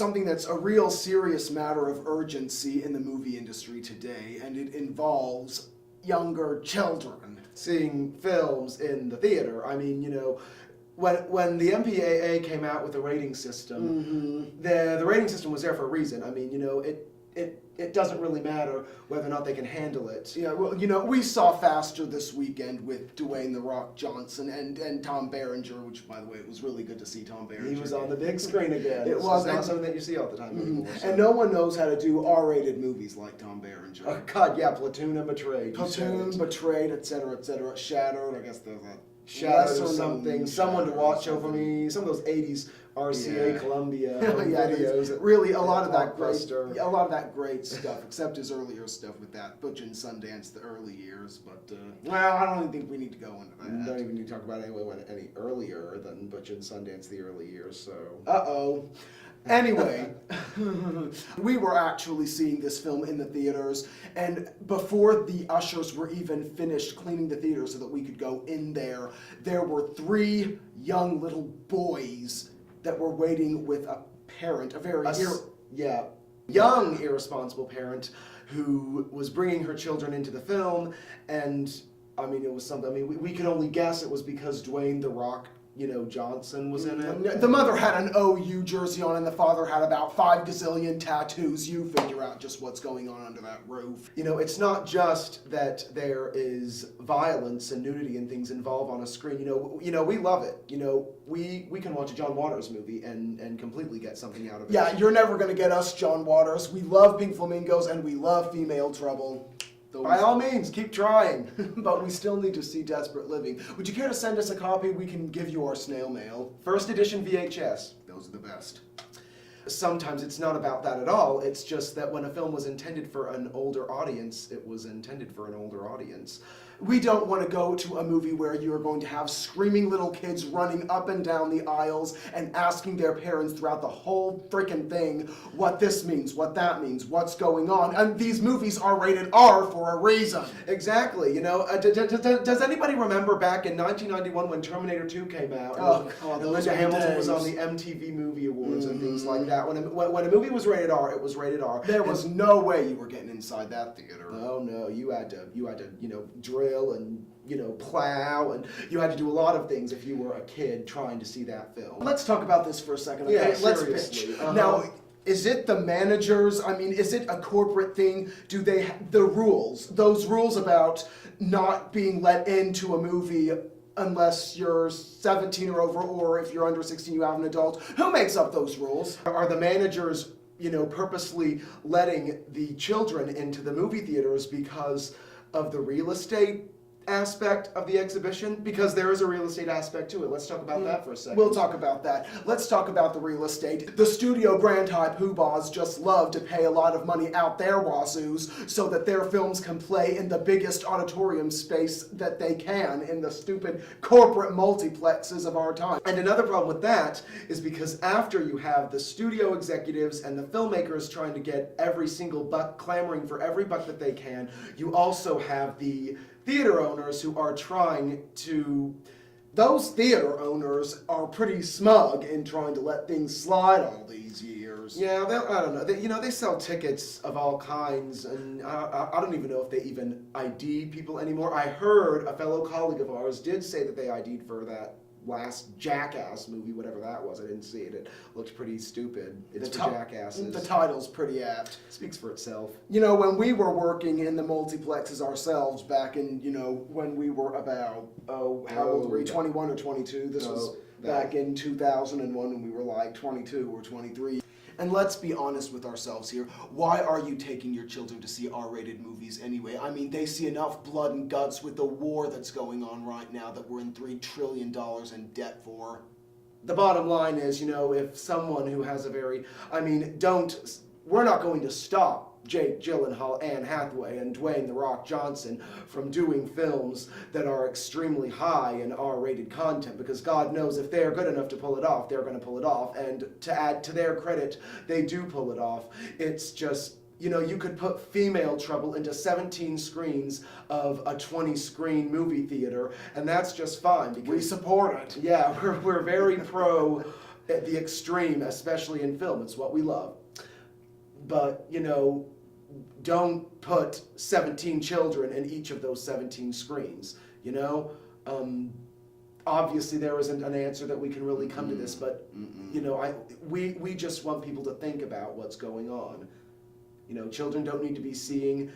something that's a real serious matter of urgency in the movie industry today, and it involves younger children. Seeing films in the theater. I mean, when the MPAA came out with the rating system, the rating system was there for a reason. I mean, it doesn't really matter whether or not they can handle it. Yeah, well, we saw Faster this weekend with Dwayne "The Rock" Johnson and Tom Berenger, which, by the way, it was really good to see Tom Berenger. He was on the big screen again. It was not something that you see all the time anymore. So. And no one knows how to do R-rated movies like Tom Berenger. Oh, God, yeah, Platoon and Betrayed. Platoon, Betrayed, etc., etc. Shattered, I guess there's a Shadow or something, Someone to Watch Over Me, some of those 80s RCA Columbia videos. Really, a lot of that great stuff, except his earlier stuff with that Butch and Sundance, the early years. But well, I don't even think we need to go into that. We don't even need to talk about any earlier than Butch and Sundance, the early years. So. Anyway, we were actually seeing this film in the theaters, and before the ushers were even finished cleaning the theater so that we could go in there were 3 young little boys that were waiting with a parent, young, irresponsible parent who was bringing her children into the film, and, I mean, it was something, I mean, we could only guess it was because Dwayne "The Rock" Johnson was in it. The mother had an OU jersey on and the father had about 5 gazillion tattoos. You figure out just what's going on under that roof. It's not just that there is violence and nudity and things involved on a screen. We love it. We can watch a John Waters movie and completely get something out of it. Yeah, you're never going to get us John Waters. We love Pink Flamingos and we love female trouble. By all means, keep trying. But we still need to see Desperate Living. Would you care to send us a copy? We can give you our snail mail. First edition VHS. Those are the best. Sometimes it's not about that at all. It's just that when a film was intended for an older audience, it was intended for an older audience. We don't want to go to a movie where you're going to have screaming little kids running up and down the aisles and asking their parents throughout the whole freaking thing what this means, what that means, what's going on. And these movies are rated R for a reason. Exactly. Does anybody remember back in 1991 when Terminator 2 came out? And Linda Hamilton was on the MTV Movie Awards and things like that. When a movie was rated R, it was rated R. There was no way you were getting inside that theater. Oh no, you had to drill and plow, and you had to do a lot of things if you were a kid trying to see that film. Let's talk about this for a second. Okay? Yeah, let's seriously. pitch. Now, is it the managers? I mean, is it a corporate thing? Do they the rules? Those rules about not being let into a movie unless you're 17 or over, or if you're under 16, you have an adult. Who makes up those rules? Are the managers, purposely letting the children into the movie theaters because of the real estate aspect of the exhibition? Because there is a real estate aspect to it. Let's talk about that for a second. We'll talk about that. Let's talk about the real estate. The studio Grand High Poobahs just love to pay a lot of money out their wazoos so that their films can play in the biggest auditorium space that they can in the stupid corporate multiplexes of our time. And another problem with that is because after you have the studio executives and the filmmakers trying to get every single buck, clamoring for every buck that they can, you also have the theater owners who are trying to... Those theater owners are pretty smug in trying to let things slide all these years. Yeah, I don't know. They sell tickets of all kinds, and I don't even know if they even ID people anymore. I heard a fellow colleague of ours did say that they ID'd for that last Jackass movie, whatever that was. I didn't see it. It looked pretty stupid. It's for jackasses. The title's pretty apt. It speaks for itself. When we were working in the multiplexes ourselves back in, when we were about, how old were we, 21 or 22? This was back in 2001 when we were like 22 or 23. And let's be honest with ourselves here. Why are you taking your children to see R-rated movies anyway? I mean, they see enough blood and guts with the war that's going on right now that we're in $3 trillion in debt for. The bottom line is, if someone who has a very... we're not going to stop Jake Gyllenhaal, Anne Hathaway, and Dwayne "The Rock" Johnson from doing films that are extremely high in R-rated content, because God knows if they're good enough to pull it off, they're going to pull it off. And to add to their credit, they do pull it off. It's just... you could put Female Trouble into 17 screens of a 20-screen movie theater, and that's just fine. Because we support it. Yeah, we're very pro at the extreme, especially in film. It's what we love. But, you know, don't put 17 children in each of those 17 screens, you know? Obviously there isn't an answer that we can really come to this, but, you know, we just want people to think about what's going on. You know, children don't need to be seeing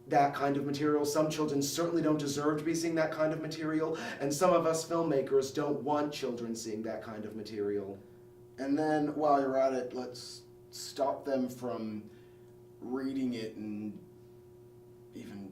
that kind of material. Some children certainly don't deserve to be seeing that kind of material, and some of us filmmakers don't want children seeing that kind of material. And then while you're at it, let's stop them from reading it and even